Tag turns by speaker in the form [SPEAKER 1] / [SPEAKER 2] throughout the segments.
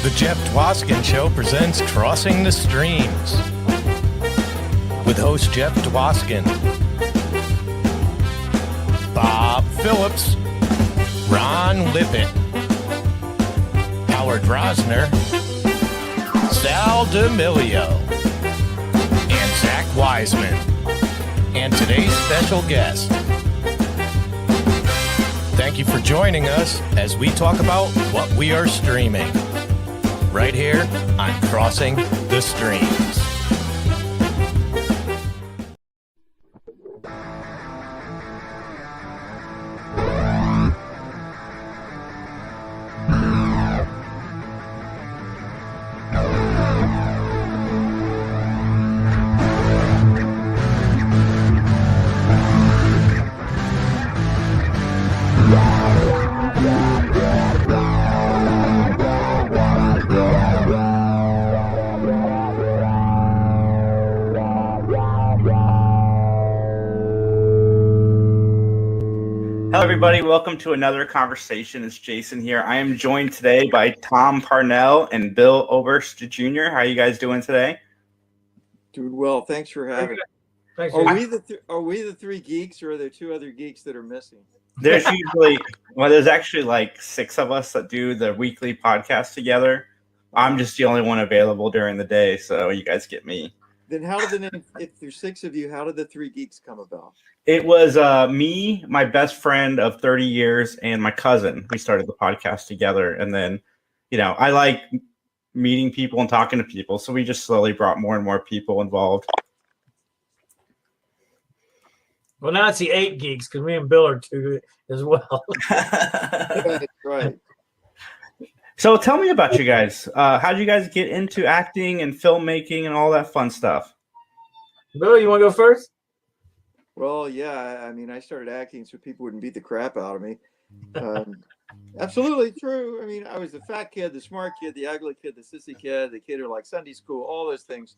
[SPEAKER 1] The Jeff Dwoskin Show presents Crossing the Streams with host Jeff Dwoskin, Bob Phillips, Ron Lippett, Howard Rosner, Sal D'Amelio, and Zach Wiseman, and today's special guest. Thank you for joining us as we talk about what we are streaming right here on Crossing the Streams.
[SPEAKER 2] Hello, everybody. Welcome to another conversation. It's Jason here. I am joined today by Tom Parnell and Bill Oberst Jr. How are you guys doing today?
[SPEAKER 3] Doing well. Thanks for having me.
[SPEAKER 4] Thanks.
[SPEAKER 3] Are we the three geeks, or are there two other geeks that are missing?
[SPEAKER 2] There's there's actually like 6 of us that do the weekly podcast together. I'm just the only one available during the day, so you guys get me.
[SPEAKER 3] Then how did the name, if there's 6 of you, how did the three geeks come about?
[SPEAKER 2] It was me, my best friend of 30 years, and my cousin. We started the podcast together. And then, I like meeting people and talking to people. So we just slowly brought more and more people involved.
[SPEAKER 4] Well, now it's the 8 geeks because me and Bill are 2 as well.
[SPEAKER 3] Right.
[SPEAKER 2] So tell me about you guys. How did you guys get into acting and filmmaking and all that fun stuff?
[SPEAKER 4] Bill, you want to go first?
[SPEAKER 3] Well, yeah. I mean, I started acting so people wouldn't beat the crap out of me. Absolutely true. I mean, I was the fat kid, the smart kid, the ugly kid, the sissy kid, the kid who liked Sunday school, all those things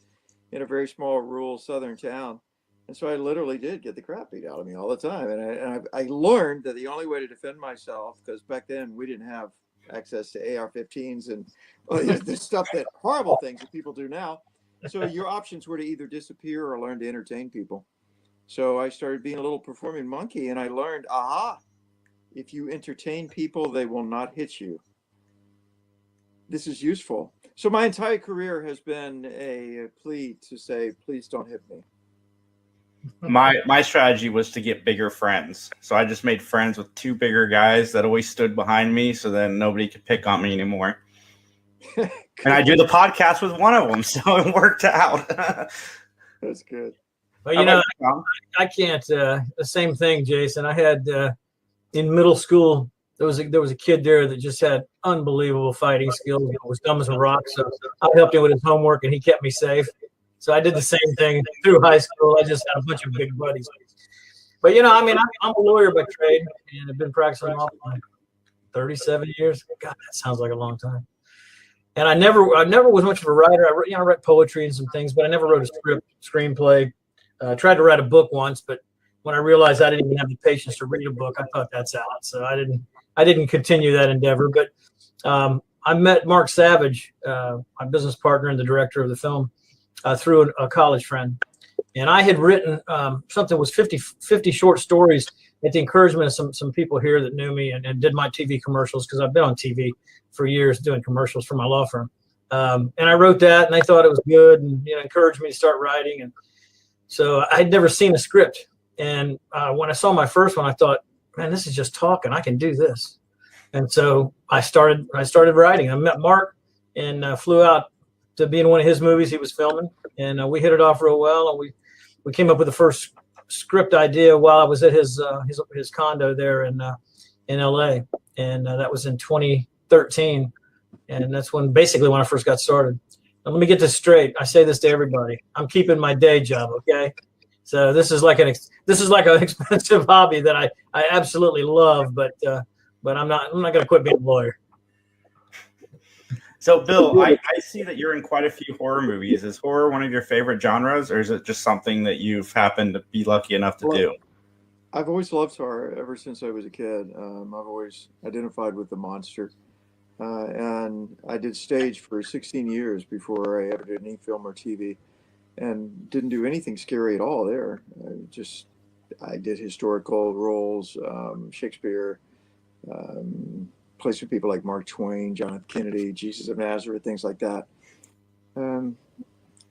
[SPEAKER 3] in a very small rural southern town. And so I literally did get the crap beat out of me all the time. And I learned that the only way to defend myself, because back then we didn't have access to AR-15s and the stuff horrible things that people do now. So your options were to either disappear or learn to entertain people. So I started being a little performing monkey, and I learned, if you entertain people, they will not hit you. This is useful. So my entire career has been a plea to say, please don't hit me.
[SPEAKER 2] My strategy was to get bigger friends. So I just made friends with 2 bigger guys that always stood behind me, so then nobody could pick on me anymore. And I do the podcast with one of them, so it worked out.
[SPEAKER 3] That's good.
[SPEAKER 4] Well, I can't. The same thing, Jason. I had in middle school, there was a kid there that just had unbelievable fighting skills. It was dumb as a rock. So I helped him with his homework, and he kept me safe. So I did the same thing through high school. I just had a bunch of big buddies. But I'm a lawyer by trade, and I've been practicing law for 37 years. God, that sounds like a long time. And I never was much of a writer. I read poetry and some things, but I never wrote a screenplay. Tried to write a book once, but when I realized I didn't even have the patience to read a book, I thought that's out. So I didn't continue that endeavor. But I met Mark Savage, my business partner and the director of the film, through a college friend. And I had written something was 50 short stories at the encouragement of some people here that knew me and did my TV commercials, because I've been on TV for years doing commercials for my law firm. And I wrote that, and they thought it was good, and encouraged me to start writing. And so I'd never seen a script. And when I saw my first one, I thought, man, this is just talking. I can do this. And so I started writing. I met Mark and flew out to be in one of his movies he was filming. And we hit it off real well. And we came up with the first script idea while I was at his condo there in LA. And that was in 2013. And that's when I first got started. Now, let me get this straight. I say this to everybody. I'm keeping my day job, okay? So this is like an expensive hobby that I absolutely love, but I'm not going to quit being a lawyer.
[SPEAKER 2] So, Bill, I see that you're in quite a few horror movies. Is horror one of your favorite genres, or is it just something that you've happened to be lucky enough to do?
[SPEAKER 3] I've always loved horror ever since I was a kid. I've always identified with the monster. And I did stage for 16 years before I ever did any film or TV, and didn't do anything scary at all there. I did historical roles, Shakespeare, plays with people like Mark Twain, John F. Kennedy, Jesus of Nazareth, things like that. Kind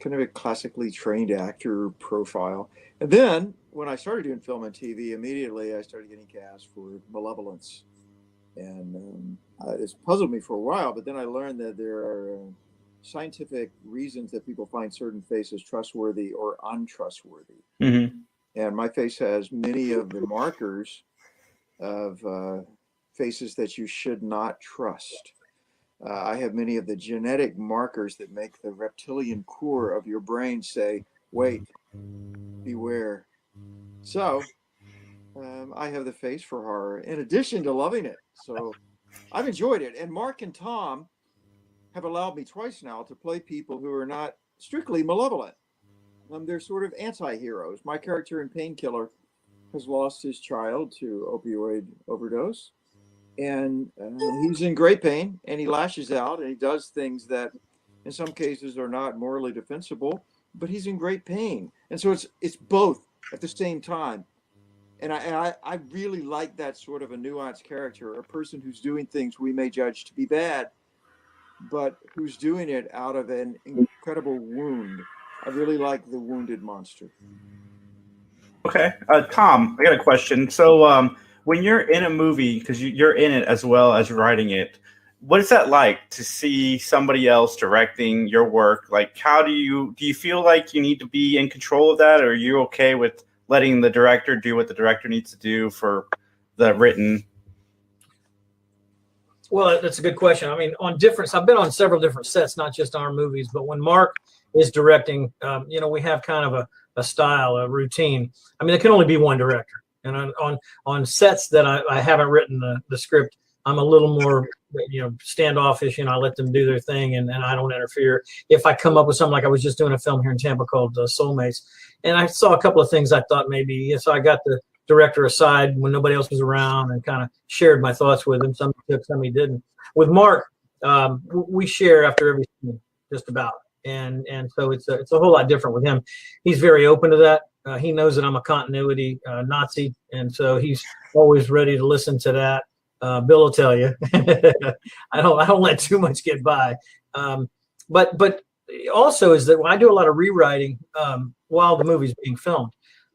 [SPEAKER 3] of a classically trained actor profile. And then when I started doing film and TV, immediately I started getting cast for Malevolence. And it's puzzled me for a while, but then I learned that there are scientific reasons that people find certain faces trustworthy or untrustworthy.
[SPEAKER 2] Mm-hmm.
[SPEAKER 3] And my face has many of the markers of faces that you should not trust. I have many of the genetic markers that make the reptilian core of your brain say, wait, beware. So I have the face for horror in addition to loving it. So I've enjoyed it. And Mark and Tom have allowed me twice now to play people who are not strictly malevolent. They're sort of anti-heroes. My character in Painkiller has lost his child to opioid overdose. And he's in great pain, and he lashes out, and he does things that in some cases are not morally defensible, but he's in great pain. And so it's both at the same time. And I really like that sort of a nuanced character, a person who's doing things we may judge to be bad, but who's doing it out of an incredible wound. I really like the wounded monster.
[SPEAKER 2] Okay. Tom, I got a question. So when you're in a movie, because you're in it as well as writing it, what is that like to see somebody else directing your work? Like, how do you feel like you need to be in control of that? Or are you okay with letting the director do what the director needs to do for the written?
[SPEAKER 4] Well, that's a good question. I mean, I've been on several different sets, not just our movies, but when Mark is directing, we have kind of a style, a routine. I mean, there can only be one director. And on sets that I haven't written the script, I'm a little more, standoffish, I let them do their thing and I don't interfere. If I come up with something, like I was just doing a film here in Tampa called Soulmates, and I saw a couple of things I thought maybe, so I got the director aside when nobody else was around and kind of shared my thoughts with him. Some he took, some he didn't. With Mark, we share after every scene, just about. And so it's a whole lot different with him. He's very open to that. He knows that I'm a continuity Nazi, and so he's always ready to listen to that. Bill will tell you, I don't let too much get by. But also is that when I do a lot of rewriting while the movie's being filmed.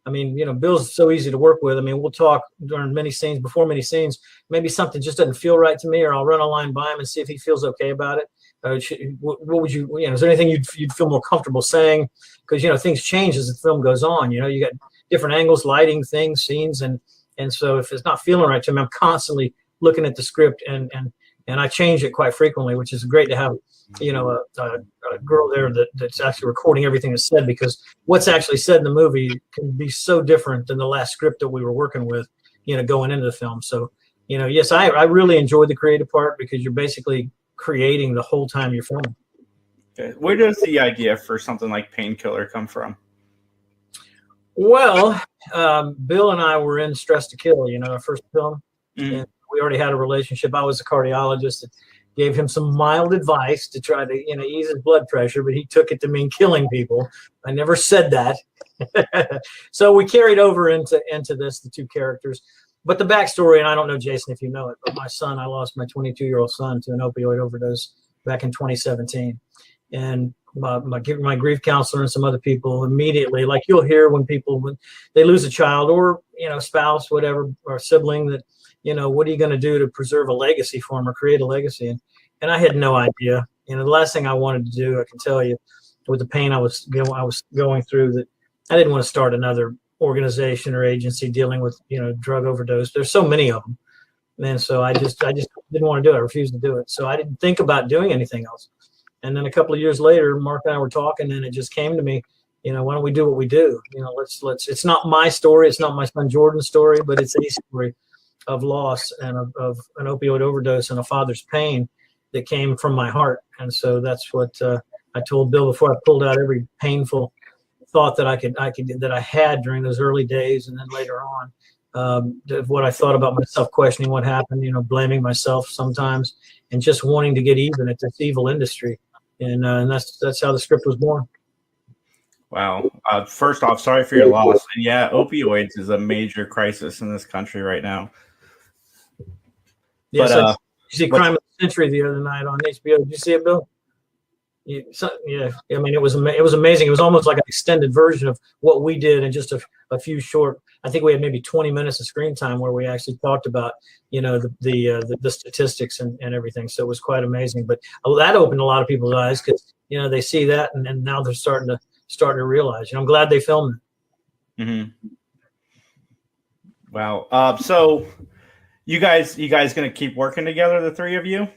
[SPEAKER 4] I mean, Bill's so easy to work with. I mean, we'll talk during many scenes, before many scenes. Maybe something just doesn't feel right to me, or I'll run a line by him and see if he feels okay about it. What would you, is there anything you'd feel more comfortable saying? Because, things change as the film goes on. You got different angles, lighting, things, scenes. And so if it's not feeling right to me, I'm constantly looking at the script and I change it quite frequently, which is great to have, a girl there that's actually recording everything that's said, because what's actually said in the movie can be so different than the last script that we were working with, going into the film. So, yes, I really enjoyed the creative part, because you're basically creating the whole time you're filming.
[SPEAKER 2] Okay. Where does the idea for something like Painkiller come from?
[SPEAKER 4] Well, Bill and I were in Stress to Kill, our first film. Mm-hmm. And we already had a relationship. I was a cardiologist that gave him some mild advice to try to, ease his blood pressure, but he took it to mean killing people. I never said that. So we carried over into this, the two characters. But the backstory, and I don't know, Jason, if you know it, but I lost my 22-year-old son to an opioid overdose back in 2017. And my grief counselor and some other people immediately, like you'll hear when they lose a child or, spouse, whatever, or sibling, that, what are you going to do to preserve a legacy for them or create a legacy? And I had no idea. The last thing I wanted to do, I can tell you, with the pain I was going through, that I didn't want to start another organization or agency dealing with, drug overdose. There's so many of them. And so I just didn't want to do it. I refused to do it. So I didn't think about doing anything else. And then a couple of years later, Mark and I were talking, and it just came to me, why don't we do what we do? Let's, it's not my story. It's not my son Jordan's story, but it's a story of loss and of an opioid overdose and a father's pain that came from my heart. And so that's what I told Bill before I pulled out every painful thought that I had during those early days. And then later on, of what I thought about myself, questioning what happened, blaming myself sometimes, and just wanting to get even at this evil industry. And that's how the script was born.
[SPEAKER 2] Wow. First off, sorry for your loss. And yeah, opioids is a major crisis in this country right now.
[SPEAKER 4] Yes, I see Crime of the Century the other night on HBO. Did you see it, Bill? Yeah, I mean, it was amazing. It was almost like an extended version of what we did in just a few short. I think we had maybe 20 minutes of screen time where we actually talked about the statistics and everything. So it was quite amazing. But that opened a lot of people's eyes because they see that and now they're starting to realize. I'm glad they filmed it.
[SPEAKER 2] Mm-hmm. Wow. So you guys gonna keep working together, the three of you?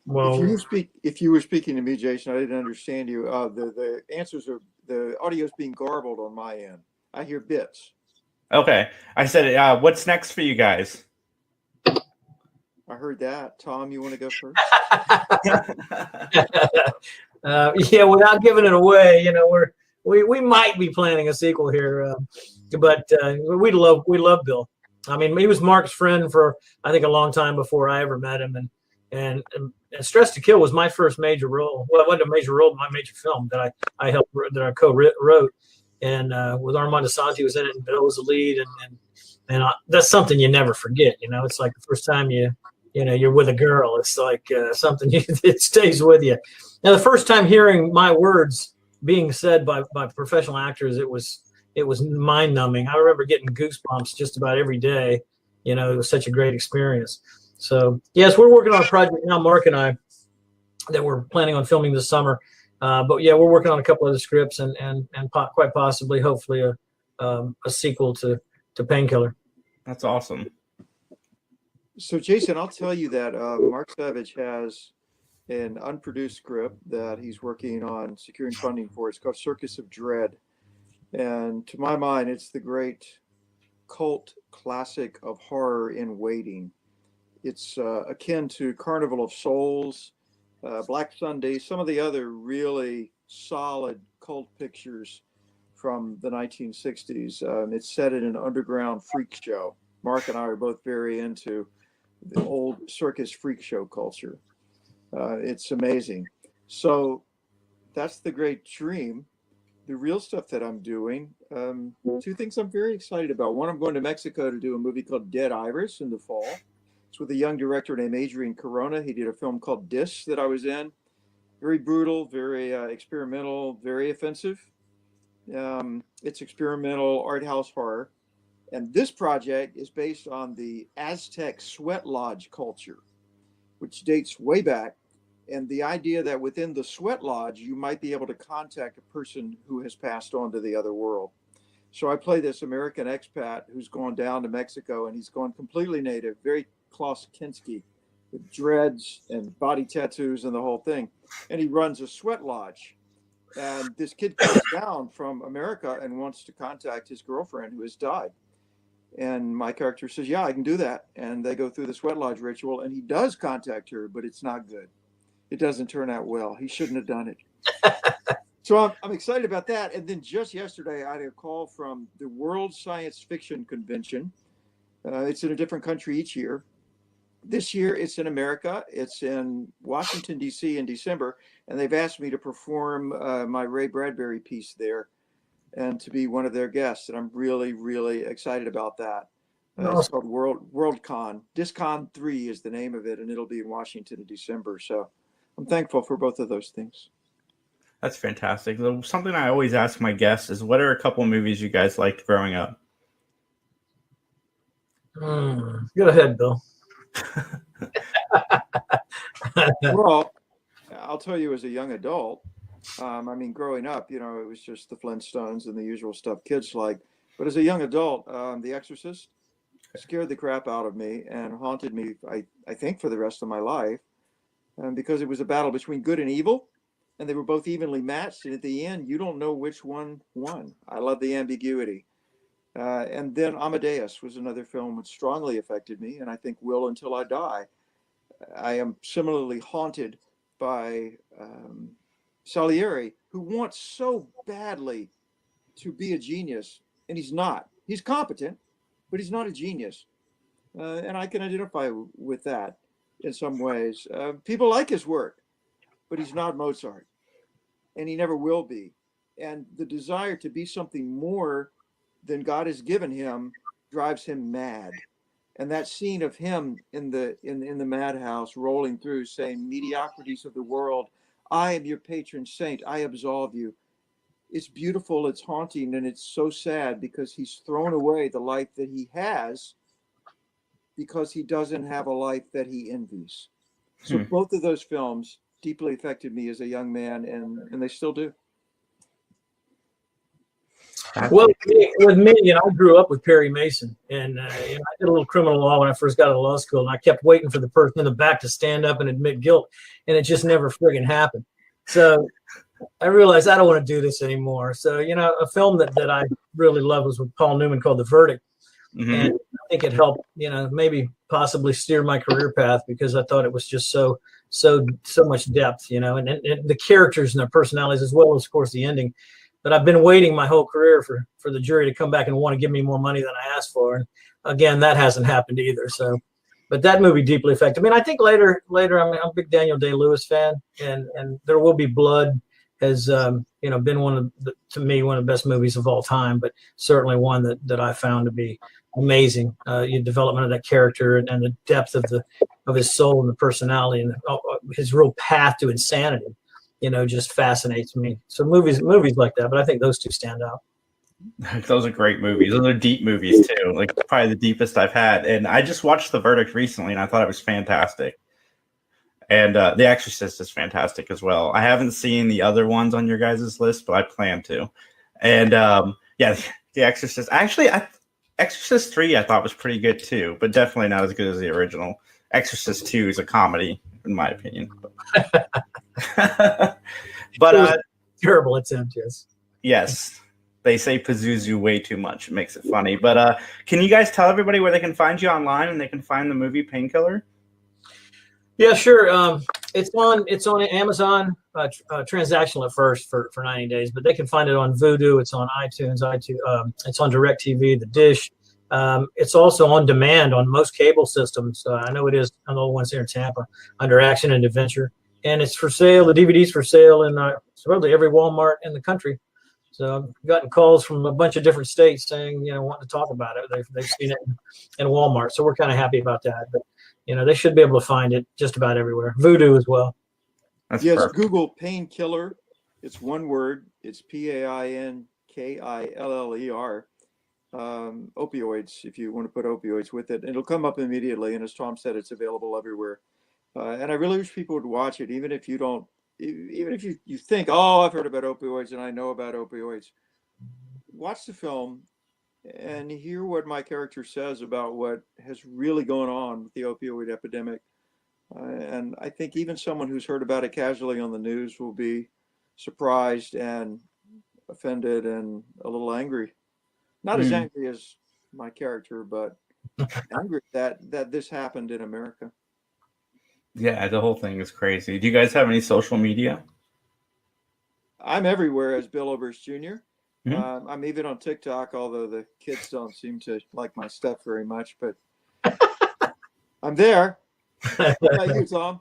[SPEAKER 3] Well, if you were speaking to me, Jason, I didn't understand you. The answers are, the audio is being garbled on my end. I hear bits.
[SPEAKER 2] Okay. I said, what's next for you guys?
[SPEAKER 3] I heard that. Tom, you want to go first?
[SPEAKER 4] Yeah, without giving it away, we might be planning a sequel here, but we love Bill. I mean, he was Mark's friend for I think a long time before I ever met him, and Stress to Kill was my first major role. Well, it wasn't a major role, but my major film that I helped, that I co-wrote, and with Armand Asante was in it, and Bill was the lead, and that's something you never forget. It's like the first time you're with a girl. It's like something it stays with you. Now, the first time hearing my words being said by professional actors, it was mind numbing. I remember getting goosebumps just about every day. It was such a great experience. So yes, we're working on a project now, Mark and I, that we're planning on filming this summer. But yeah, we're working on a couple of the scripts and quite possibly, hopefully, a sequel to Painkiller.
[SPEAKER 2] That's awesome.
[SPEAKER 3] So Jason, I'll tell you that Mark Savage has an unproduced script that he's working on securing funding for. It's called Circus of Dread. And to my mind, it's the great cult classic of horror in waiting. It's akin to Carnival of Souls, Black Sunday, some of the other really solid cult pictures from the 1960s. It's set in an underground freak show. Mark and I are both very into the old circus freak show culture. It's amazing. So that's the great dream. The real stuff that I'm doing, two things I'm very excited about. One, I'm going to Mexico to do a movie called Dead Iris in the fall. It's with a young director named Adrian Corona. He did a film called Dis that I was in. Very brutal, very experimental, very offensive. It's experimental art house horror. And this project is based on the Aztec sweat lodge culture, which dates way back. And the idea that within the sweat lodge, you might be able to contact a person who has passed on to the other world. So I play this American expat who's gone down to Mexico, and he's gone completely native, very Klaus Kinski, with dreads and body tattoos and the whole thing. And he runs a sweat lodge. And this kid comes down from America and wants to contact his girlfriend who has died. And my character says, yeah, I can do that. And they go through the sweat lodge ritual, and he does contact her, but it's not good. It doesn't turn out well. He shouldn't have done it. So I'm excited about that. And then just yesterday, I had a call from the World Science Fiction Convention. It's in a different country each year. This year, it's in America. It's in Washington, D.C. in December. And they've asked me to perform my Ray Bradbury piece there and to be one of their guests. And I'm really, really excited about that. It's called WorldCon. DisCon 3 is the name of it, and it'll be in Washington in December. So I'm thankful for both of those things.
[SPEAKER 2] That's fantastic. Something I always ask my guests is, what are a couple of movies you guys liked growing up?
[SPEAKER 4] Go ahead, Bill.
[SPEAKER 3] Well, I'll tell you, as a young adult, growing up, it was just the Flintstones and the usual stuff kids like. But as a young adult, The Exorcist scared the crap out of me and haunted me, I think, for the rest of my life. Because it was a battle between good and evil, and they were both evenly matched. And at the end, you don't know which one won. I love the ambiguity. And then Amadeus was another film which strongly affected me, and I think will until I die. I am similarly haunted by Salieri, who wants so badly to be a genius, and he's not. He's competent, but he's not a genius. And I can identify with that in some ways. People like his work, but he's not Mozart, and he never will be. And the desire to be something more than God has given him drives him mad. And that scene of him in the madhouse rolling through saying, mediocrities of the world, I am your patron saint, I absolve you. It's beautiful, it's haunting, and it's so sad because he's thrown away the life that he has because he doesn't have a life that he envies. So both of those films deeply affected me as a young man, and they still do.
[SPEAKER 4] Well, with me, I grew up with Perry Mason, and I did a little criminal law when I first got out of law school, and I kept waiting for the person in the back to stand up and admit guilt, and it just never friggin' happened. So I realized I don't want to do this anymore. So, a film that I really loved was with Paul Newman called The Verdict. And I think it helped, maybe possibly steer my career path because I thought it was just so much depth, and the characters and their personalities, as well as, of course, the ending. But I've been waiting my whole career for the jury to come back and want to give me more money than I asked for. And again, that hasn't happened either. So, but that movie deeply affected me. I think later, I'm a big Daniel Day-Lewis fan, and There Will Be Blood has, been one of the best movies of all time, but certainly one that I found to be amazing. The development of that character and the depth of his soul and the personality and his real path to insanity, just fascinates me. So movies like that, but I think those two stand out.
[SPEAKER 2] Those are great movies. Those are deep movies too. Like probably the deepest I've had. And I just watched The Verdict recently, and I thought it was fantastic. And The Exorcist is fantastic as well. I haven't seen the other ones on your guys' list, but I plan to. And The Exorcist. Actually, Exorcist 3 I thought was pretty good too, but definitely not as good as the original. Exorcist 2 is a comedy, in my opinion. But
[SPEAKER 4] terrible attempt, yes.
[SPEAKER 2] Yes. They say Pazuzu way too much. It makes it funny. But can you guys tell everybody where they can find you online and they can find the movie Painkiller?
[SPEAKER 4] Yeah, sure. It's on Amazon transactional at first for 90 days, but they can find it on Vudu. It's on iTunes. It's on DirecTV, the Dish. It's also on demand on most cable systems. I know it is on the ones here in Tampa under Action and Adventure, and it's for sale. The DVD's for sale in probably every Walmart in the country. So I've gotten calls from a bunch of different states saying, wanting to talk about it. They've seen it in Walmart. So we're kind of happy about that. But, they should be able to find it just about everywhere. Vudu as well.
[SPEAKER 2] That's
[SPEAKER 3] yes,
[SPEAKER 2] perfect.
[SPEAKER 3] Google Painkiller. It's one word. It's Painkiller. Opioids, if you want to put opioids with it. It'll come up immediately. And as Tom said, it's available everywhere. And I really wish people would watch it, even if you think, oh, I've heard about opioids and I know about opioids. Watch the film and hear what my character says about what has really gone on with the opioid epidemic. And I think even someone who's heard about it casually on the news will be surprised and offended and a little angry. Not as angry as my character, but angry that this happened in America.
[SPEAKER 2] Yeah, the whole thing is crazy. Do you guys have any social media?
[SPEAKER 3] I'm everywhere as Bill Oberst Jr. I'm even on TikTok, although the kids don't seem to like my stuff very much, but I'm there. What about you, Tom?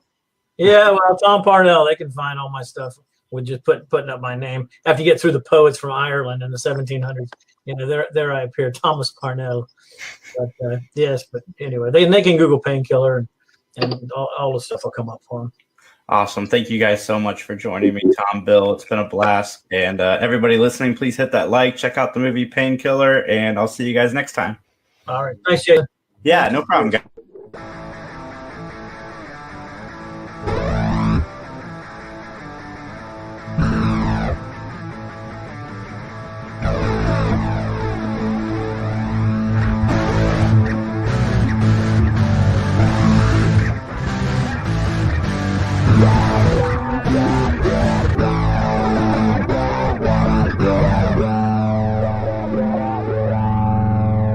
[SPEAKER 4] Yeah, well, Tom Parnell, they can find all my stuff with just putting up my name. After you get through the poets from Ireland in the 1700s, there I appear, Thomas Parnell. But yes, but anyway, they can Google Painkiller and all the stuff will come up for them.
[SPEAKER 2] Awesome. Thank you guys so much for joining me, Tom, Bill. It's been a blast. And everybody listening, please hit that like, check out the movie Painkiller, and I'll see you guys next time.
[SPEAKER 4] All right. Thanks, Jason.
[SPEAKER 2] Yeah, no problem, guys.